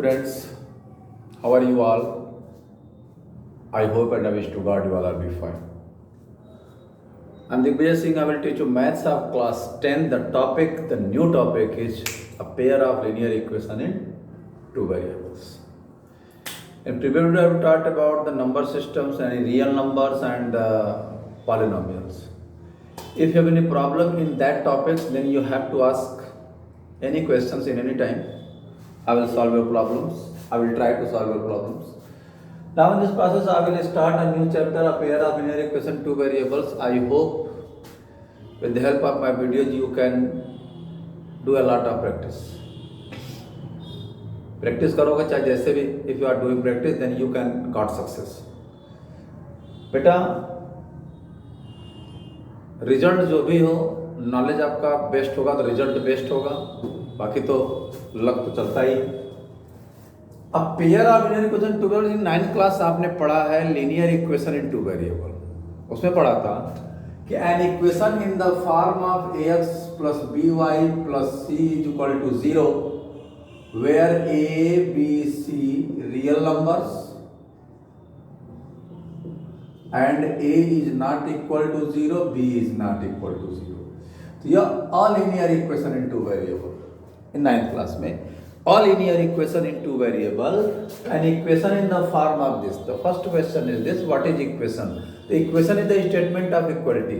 students, how are you all? I hope and I wish to God you all are be fine. I'm Digvijay Singh. I will teach you maths of class 10. The new topic is a pair of linear equation in two variables. In previous video, I have talked about the number systems and real numbers and polynomials. If you have any problem in that topics, then you have to ask any questions in any time. I will solve your problems. I will try to solve your problems. Now in this process, I will start a new chapter, a pair of linear equation, two variables. I hope with the help of my videos, you can do a lot of practice. Practice करोगे चाहे जैसे भी, if you are doing practice, then you can got success. बेटा result जो भी हो, knowledge आपका best होगा तो रिजल्ट बेस्ट होगा, बाकी तो लक तो चलता ही। अब pair of linear equation two variable in 9th class आपने पढ़ा है linear equation in two variable. उसमें पढ़ा था कि an equation in the form of ax plus by plus c is equal to 0 where a b c real numbers and a is not equal to 0, b is not equal to 0. तो यह a linear equation in two variable in 9th class में a linear equation in two variable an equation in the form of this. The first question is this, what is equation? The equation is the statement of equality.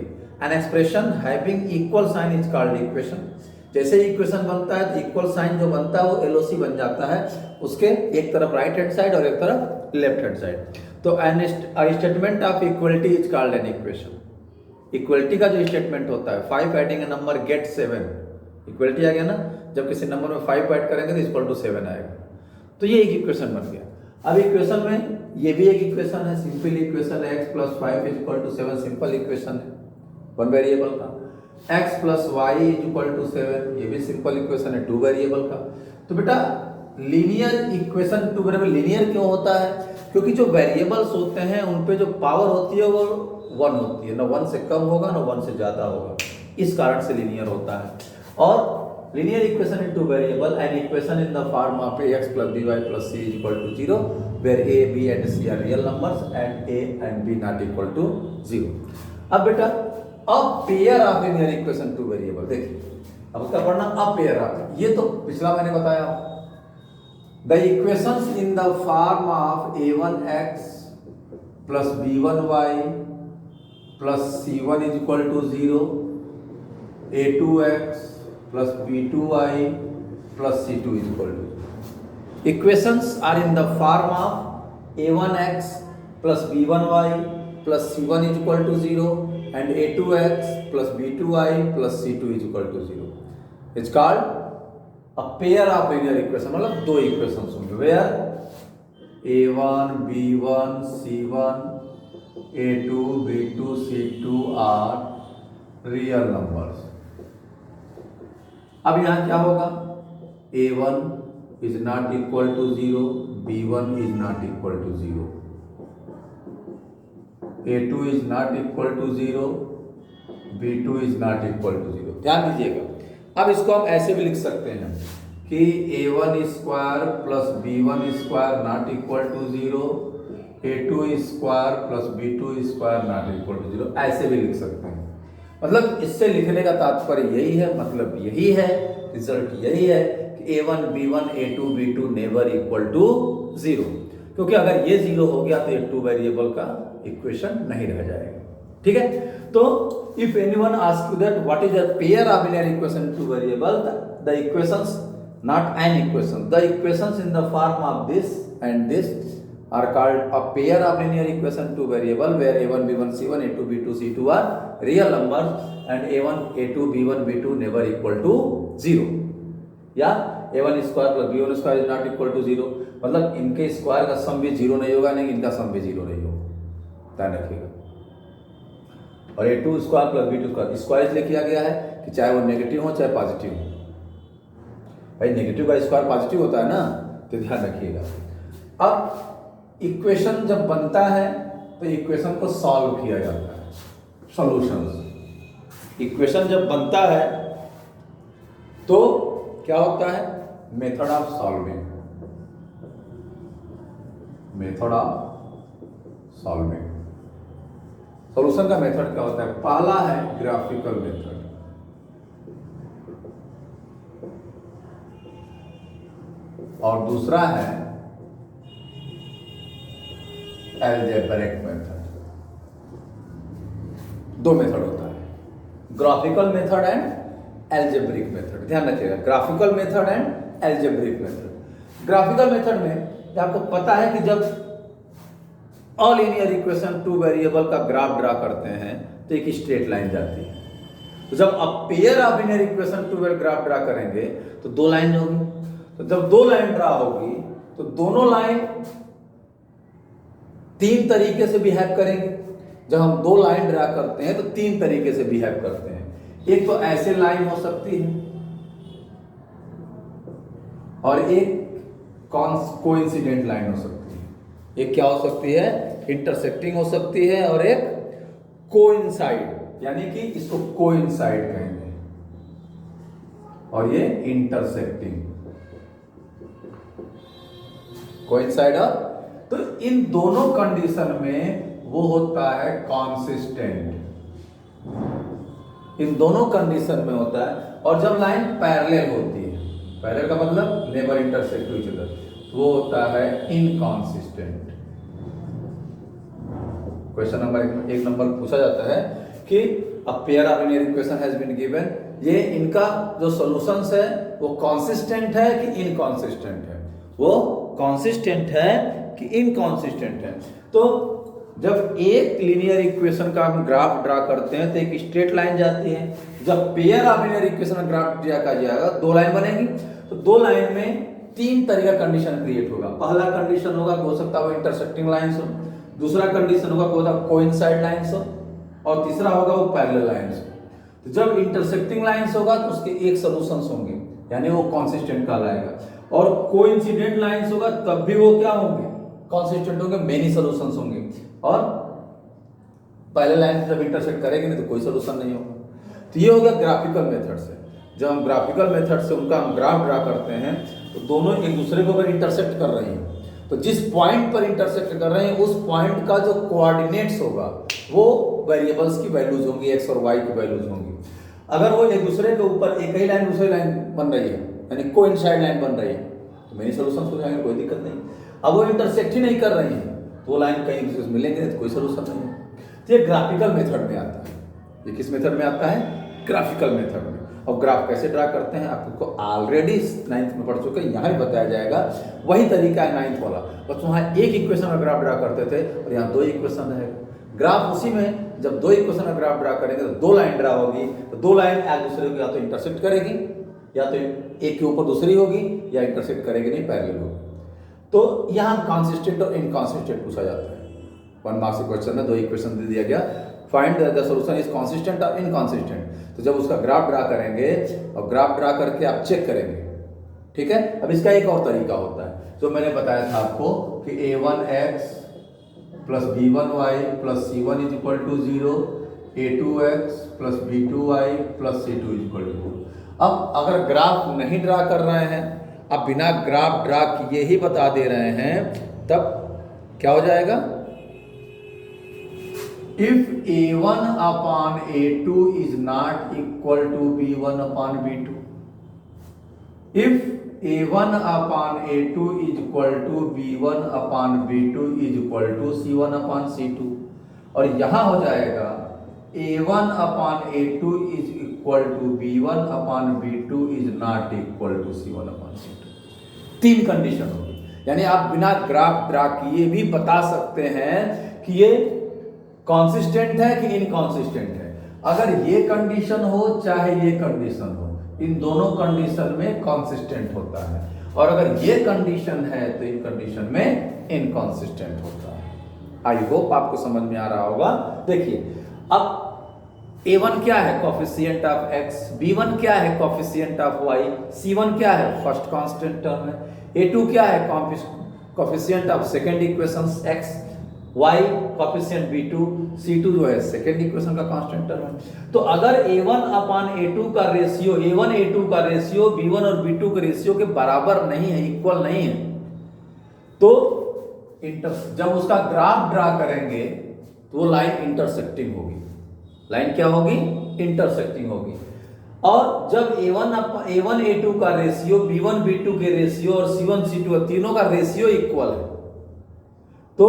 An expression having equal sign is called equation. जैसे ही equation बनता है तो equal sign जो बनता है वो LOC बन जाता है, उसके एक तरफ राइट हैंड साइड और एक तरफ लेफ्ट हैंड साइड। तो an statement of equality is called an equation. Equality का जो स्टेटमेंट होता है 5 एडिंग ए नंबर गेट 7, इक्वलिटी आ गया ना, जब किसी नंबर में 5 ऐड करेंगे तो इक्वल टू 7 आएगा। तो ये एक इक्वेशन बन गया। अब इक्वेशन में ये भी एक इक्वेशन है, सिंपल इक्वेशन है, x plus 5 is equal to 7, simple equation है वन वेरिएबल का। x plus y is equal to 7, ये भी सिंपल इक्वेशन है टू वेरिएबल का। तो बेटा linear equation two variable linear क्यों होता है? क्योंकि जो वेरिएबल्स होते हैं उन पे जो पावर होती है वो 1 होती है, ना 1 से कम होगा ना 1 से ज्यादा होगा, इस कारण से लीनियर होता है। और linear equation in two variable an equation in the form of ax plus by plus c is equal to 0 where a b and c are real numbers and a and b not equal to 0। अब बेटा a pair of linear equation two variable, देखिए अब उसका पढ़ना a pair of, ये तो पिछला मैंने बताया। the equations in the form of a1x plus b1y plus c1 is equal to 0 a2x plus b2y plus c2 is equal to। Equations are in the form of a1x plus b1y plus c1 is equal to 0 and a2x plus b2y plus c2 is equal to 0। It's called a pair of linear equation, मतलब दो equations होंगे where a1 b1 c1 a2 b2 c2 are real numbers। अब यहाँ क्या होगा? a1 is not equal to 0, b1 is not equal to 0, a2 is not equal to 0, b2 is not equal to 0। ध्यान दीजिएगा। अब इसको हम ऐसे भी लिख सकते हैं कि a1 square plus b1 square not equal to 0, a2 square plus b2 square not equal to 0, ऐसे भी लिख सकते हैं। मतलब इससे लिखने का तात्पर्य यही है, मतलब यही है, रिजल्ट यही है कि a1 b1 a2 b2 never equal to 0, क्योंकि अगर ये 0 हो गया तो ये टू वेरिएबल का इक्वेशन नहीं रह जाएगा। ठीक है, तो if anyone ask you that what is a pair of linear equation two variable, the equations not an equation, the equations in the form of this and this are called a pair of linear equation two variable where a1 b1 c1 a2 b2 c2 are real numbers and a1 a2 b1 b2 never equal to 0। या a1 square plus b1 square is not equal to 0, मतलब इनके square का सम भी 0 नहीं होगा, नहीं इनका सम भी 0 नहीं होगा, ध्यान रखिएगा। और a2 square plus b2 square square इसलिए किया गया है कि चाहे वो नेगेटिव हो चाहे पॉजिटिव हो, भाई नेगेटिव का स्क्वायर पॉजिटिव होता है ना, तो ध्यान रखिएगा। अब इक्वेशन जब बनता है तो इक्वेशन को सॉल्व किया जाता है, सॉल्यूशंस। इक्वेशन जब बनता है तो क्या होता है? Method of solving. Method of solving. Solution का मेथड क्या होता है? पहला है ग्राफिकल मेथड, और दूसरा है अलजेब्रिक मेथड। दो मेथड होता है, graphical method and algebraic method. ध्यान रखिएगा, graphical method and algebraic method. Graphical method में आपको पता है कि जब अलिनियर इक्वेशन टू वेरिएबल का ग्राफ ड्रा करते हैं तो एक स्ट्रेट लाइन जाती है। तो जब आप pair of linear equation two variable graph draw करेंगे तो दो लाइन होगी। तो जब दो लाइन ड्रा होगी तो दोनों लाइन तीन तरीके से बिहेव करेंगे। जब हम दो लाइन ड्रा करते हैं तो तीन तरीके से बिहेव करते हैं। एक तो ऐसे लाइन हो सकती है, और एक कोइंसिडेंट लाइन हो सकती है। एक क्या हो सकती है? इंटरसेक्टिंग हो सकती है, और एक कोइंसाइड, यानी कि इसको कोइंसाइड कहेंगे, और ये इंटरसेक्टिंग, कोइंसाइड। तो इन दोनों कंडीशन में वो होता है कॉन्सिस्टेंट, इन दोनों कंडीशन में होता है। और जब लाइन पैरेलल होती है, पैरेलल का मतलब never intersect to each other, वो होता है इनकॉन्सिस्टेंट। क्वेश्चन नंबर एक नंबर पूछा जाता है कि a pair of linear equation has been given, ये इनका जो सॉल्यूशंस है वो कॉन्सिस्टेंट है कि इनकॉन्सिस्टेंट है? वो कॉन्सिस्टेंट है कि इनकॉन्सिस्टेंट है? तो जब एक लीनियर इक्वेशन का हम ग्राफ ड्रा करते हैं तो एक स्ट्रेट लाइन जाती है। जब पेयर ऑफ लीनियर इक्वेशन का ग्राफ ड्रा किया जाएगा दो लाइन बनेगी। तो दो लाइन में तीन तरह का कंडीशन क्रिएट होगा। पहला कंडीशन होगा हो सकता है वो इंटरसेक्टिंग लाइंस हो, दूसरा कंडीशन होगा कोइंसाइड लाइंस हो, और तीसरा होगा वो पैरेलल लाइंस हो। तो जब इंटरसेक्टिंग लाइंस होगा तो उसके एक सॉल्यूशंस होंगे, यानी वो कॉन्सिस्टेंट कहलाएगा। और कोइंसिडेंट लाइंस होगा तब भी वो क्या होंगे? कॉन्सिस्टेंट होंगे, मेनी सॉल्यूशंस होंगे। और पहले लाइन जब इंटरसेक्ट करेंगे नहीं तो कोई सॉल्यूशन नहीं होगा। तो ये हो गया ग्राफिकल मेथड से। जब हम ग्राफिकल मेथड से उनका हम ग्राफ ड्रा करते हैं तो दोनों एक दूसरे को अगर इंटरसेक्ट कर रही हैं तो जिस पॉइंट पर इंटरसेक्ट कर रहे हैं उस पॉइंट का जो कोऑर्डिनेट्स होगा वो वेरिएबल्स की वैल्यूज होंगी, एक्स और वाई की वैल्यूज होंगी। अगर वो एक दूसरे के ऊपर एक ही लाइन दूसरी लाइन बन रही है, यानी कोइंसाइड लाइन बन रही है, तो मेनी सॉल्यूशंस हो जाएंगे, कोई दिक्कत नहीं। अब वो इंटरसेक्ट ही नहीं कर रही है तो वो लाइन कहीं दूसरे से मिलेंगे तो कोई सॉल्यूशन नहीं है। तो ये ग्राफिकल मेथड में आता है। ये किस मेथड में आता है? ग्राफिकल मेथड में। और ग्राफ कैसे ड्रा करते हैं आपको ऑलरेडी 9th में पढ़ चुके हैं, यहाँ भी बताया जाएगा। वही तरीका है 9th वाला, बस वहाँ एक इक्वेशन का ग्राफ ड्रा करते थे और यहाँ दो इक्वेशन रहेगा। ग्राफ उसी में जब दो इक्वेशन का ग्राफ ड्रा करेंगे तो दो लाइन ड्रा होगी, तो दो लाइन एक दूसरे को या तो इंटरसेक्ट करेगी, या तो एक के ऊपर दूसरी होगी, या इंटरसेक्ट करेगी नहीं, पैरेलल होगी। तो यहाँ कॉन्सिस्टेंट और इनकॉन्सिस्टेंट पूछा जाता है। 1 मार्क्स के क्वेश्चन में दो इक्वेशन दे दिया गया, find the solution is consistent और इनकॉन्सिस्टेंट। तो जब उसका ग्राफ ड्रा करेंगे और ग्राफ ड्रा करके आप चेक करेंगे, ठीक है। अब इसका एक और तरीका होता है जो मैंने बताया था आपको कि a1x plus b1y plus c1 is equal to 0, a2x plus b2y plus c2 is equal to 0। अब अगर ग्राफ नहीं ड्रा कर रहे हैं, अब बिना ग्राफ ड्रा किए ही बता दे रहे हैं, तब क्या हो जाएगा? If a1 upon a2 is not equal to b1 upon b2, if a1 upon a2 is equal to b1 upon b2 is equal to c1 upon c2, और यहाँ हो जाएगा a1 upon a2 is equal to b1 upon b2 is not equal to c1 upon c2। तीन condition होगी, यानी आप बिना graph draw किए भी बता सकते हैं कि ये कॉन्सिस्टेंट है कि इनकॉन्सिस्टेंट है। अगर ये कंडीशन हो चाहे ये कंडीशन हो, इन दोनों कंडीशन में कॉन्सिस्टेंट होता है, और अगर ये कंडीशन है तो इन कंडीशन में इनकॉन्सिस्टेंट होता है। आई होप आपको समझ में आ रहा होगा। देखिए अब a1 क्या है? कोफिशिएंट ऑफ x, b1 क्या है? कोफिशिएंट ऑफ y, c1 क्या है? फर्स्ट कांस्टेंट टर्म है, a2 क्या है? Coefficient of second equation x, y coefficient b2, c2 जो है सेकंड इक्वेशन का कांस्टेंट टर्म है। तो अगर a1 अपान a2 का रेशियो, a1 a2 का रेशियो b1 और b2 के रेशियो के बराबर नहीं है, इक्वल नहीं है, तो जब उसका ग्राफ ड्रा करेंगे तो वो लाइन इंटरसेक्टिंग होगी। लाइन क्या होगी? इंटरसेक्टिंग होगी। और जब A1 A2 का रेशियो B1 B2 के रेशियो और C1 C2 तीनों का रेशियो इक्वल है तो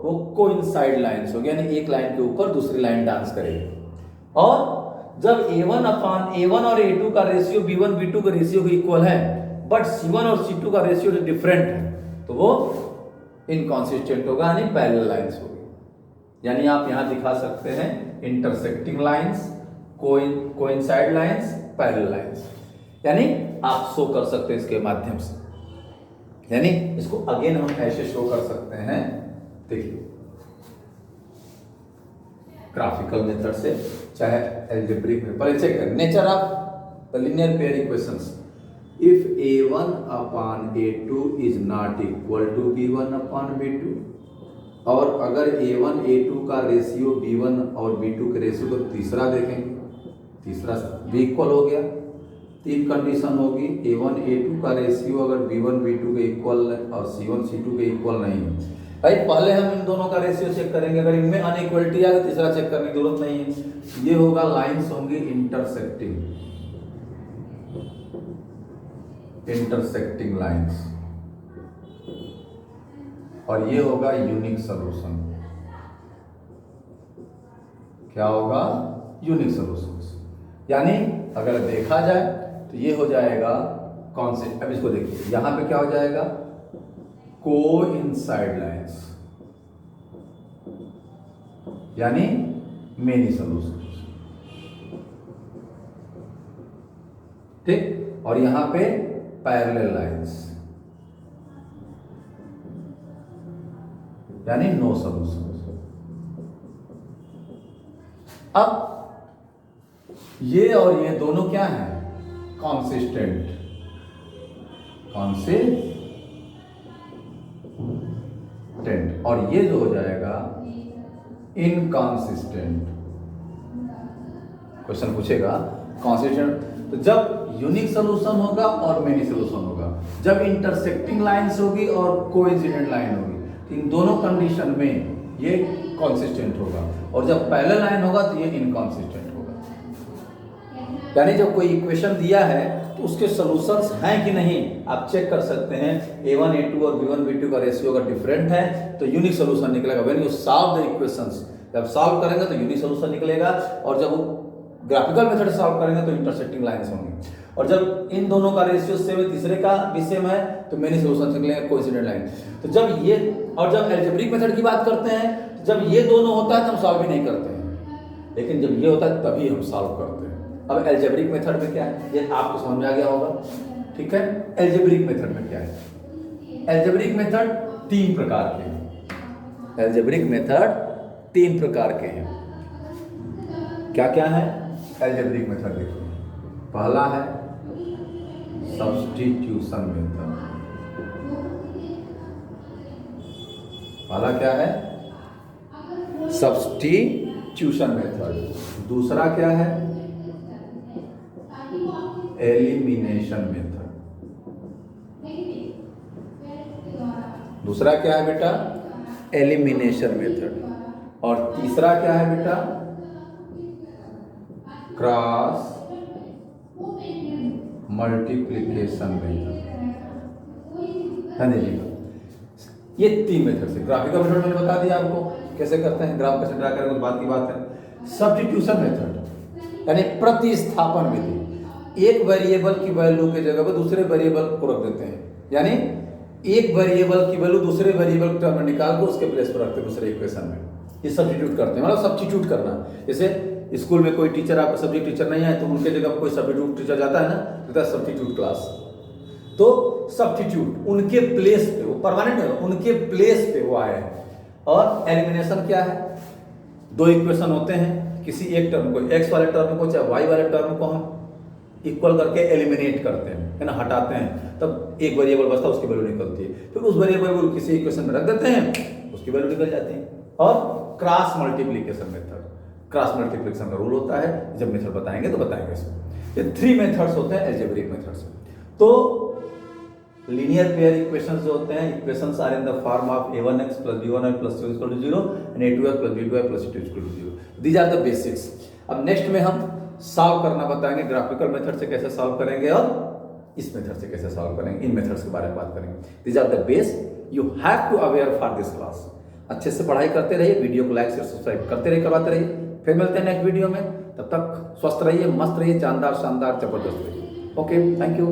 वो कोइंसाइड लाइन्स होगी, यानी एक लाइन के ऊपर दूसरी लाइन डांस करेगी। और जब A1 और A2 का रेशियो B1 B2 के रेशियो के इक्वल है बट C1 और C2 का रेशियो जो डिफरेंट है तो वो इनकॉन्सिस्टेंट होगा, यानी पैरेलल लाइंस होगी। यानी आप यहां दिखा सकते हैं intersecting lines, coincide lines, parallel lines, यानी आप शो कर सकते हैं इसके माध्यम से। यानी इसको अगेन हम ऐसे शो कर सकते हैं, देखिए ग्राफिकल मेथड से, चाहे एल्जेब्रिक में। पहले चेक करें nature of the linear pair equations. If A1 upon A2 is not equal to B1 upon B2, और अगर A1 A2 का रेशियो B1 और B2 के रेशियो को तीसरा देखेंगे, तीसरा भी इक्वल हो गया। तीन कंडीशन होगी, A1 A2 का रेशियो अगर B1 B2 के इक्वल और C1 C2 के इक्वल नहीं है। भाई पहले हम इन दोनों का रेशियो चेक करेंगे, अगर इनमें अनइक्वलिटी आ गई तीसरा चेक करने की जरूरत नहीं है। ये होगा लाइंस होंगी इंटरसेक्टिंग लाइंस, और ये होगा यूनिक सॉल्यूशन। क्या होगा? Unique solution. यानी अगर देखा जाए तो ये हो जाएगा कॉन्सेप्ट। अब इसको देखिए, यहां पे क्या हो जाएगा? कोइंसाइड लाइंस, यानी मेनी सॉल्यूशन, ठीक। और यहां पे पैरेलल लाइंस, यानी नो सॉल्यूशन। अब ये और ये दोनों क्या हैं? कॉन्सिस्टेंट, और ये जो हो जाएगा इनकॉन्सिस्टेंट। क्वेश्चन पूछेगा कॉन्सिस्टेंट, तो जब यूनिक सॉल्यूशन होगा और मेनी सॉल्यूशन होगा, जब इंटरसेक्टिंग लाइंस होगी और कोइंसिडेंट लाइन होगी, तो इन दोनों कंडीशन में ये कॉन्सिस्टेंट होगा, और जब पैरेलल लाइन होगा तो ये इनकॉन्सिस्टेंट होगा। यानी जब कोई इक्वेशन दिया है तो उसके सॉल्यूशंस हैं कि नहीं आप चेक कर सकते हैं। A1 A2 और B1 B2 का रेशियो अगर डिफरेंट है तो यूनिक सॉल्यूशन निकलेगा। When you solve the equations, जब सॉल्व करेंगे तो यूनिक सॉल्यूशन निकलेगा, और जब ग्राफिकल मेथड से सॉल्व करेंगे तो इंटरसेक्टिंग लाइंस होंगी, और जब इन दोनों का रेशियो सेम है, तीसरे का भी सेम है, तो मेनी सॉल्यूशन निकलेगा, कोइंसिडेंट लाइन। तो जब ये, और जब एल्जेब्रिक मेथड की बात करते हैं, जब ये दोनों होता है तो हम सॉल्व भी नहीं करते हैं, लेकिन जब ये होता है तभी हम सॉल्व करते हैं। अब एल्जेब्रिक मेथड में क्या है ये आपको समझ में आ गया होगा, ठीक है। एल्जेब्रिक मेथड में क्या है? एल्जेब्रिक मेथड तीन प्रकार के हैं। एल्जेब्रिक मेथड तीन प्रकार के हैं। क्या क्या है एल्जेब्रिक मेथड? देखिए, पहला है सब्स्टिट्यूशन मेथड। पहला क्या है? Substitution method. दूसरा क्या है? Elimination method. दूसरा क्या है बेटा? Elimination method. और तीसरा क्या है बेटा? Cross multiplication method. हाँ जी, ये तीन मेथड से। ग्राफिकल मेथड मैंने बता दिया आपको कैसे करते हैं, ग्राफ कैसे ड्रा करेंगे, बात की बात है। सब्स्टिट्यूशन मेथड यानी प्रतिस्थापन विधि, एक वेरिएबल की वैल्यू के जगह पर दूसरे वेरिएबल को रख देते हैं, यानी एक वेरिएबल की वैल्यू दूसरे वेरिएबल टर्म में निकाल कर उसके प्लेस पर रखते हैं दूसरे इक्वेशन में। ये सब्स्टिट्यूट करते हैं, मतलब सब्स्टिट्यूट करना। जैसे स्कूल में कोई टीचर, आपका सब्जेक्ट टीचर नहीं है तो उनके जगह पर कोई सब्स्टिट्यूट टीचर जाता है ना, तो सब्स्टिट्यूट क्लास। तो सब्स्टिट्यूट उनके प्लेस पे, वो परमानेंट है, उनके प्लेस पे वो आए हैं। और एलिमिनेशन क्या है? दो इक्वेशन होते हैं, किसी एक टर्म को, एक्स वाले टर्म को चाहे वाई वाले टर्म को हम इक्वल करके एलिमिनेट करते हैं, है ना, हटाते हैं, तब एक वेरिएबल बचता है, उसकी वैल्यू निकलती है। फिर उस वेरिएबल को किसी इक्वेशन में रख देते हैं, उसकी वैल्यू निकल जाती है। और cross multiplication method, cross multiplication का रूल होता है, जब मेथड बताएंगे तो बताएंगे इसको। ये थ्री मेथड्स होते हैं एल्जेब्रिक मेथड्स। तो लीनियर पेयर इक्वेशंस जो होते हैं, equations are in the form of a1x plus b1y plus c equal to 0 and a2x plus b2y plus c2 equal to 0. These are the basics. अब next में हम solve करना बताएंगे, graphical method से कैसे सॉल्व करेंगे और इस मेथड से कैसे सॉल्व करेंगे, इन मेथड्स के बारे में बात करेंगे. These are the base you have to aware for this class. अच्छे से पढ़ाई करते रहिए, वीडियो को लाइक शेयर सब्सक्राइब करते रहिए, करवाते रहिए. फिर मिलते हैं नेक्स्ट वीडियो में. तब तक स्वस्थ रहिए, मस्त रहिए, जानदार शानदार जबरदस्त रहिए. Okay, thank you.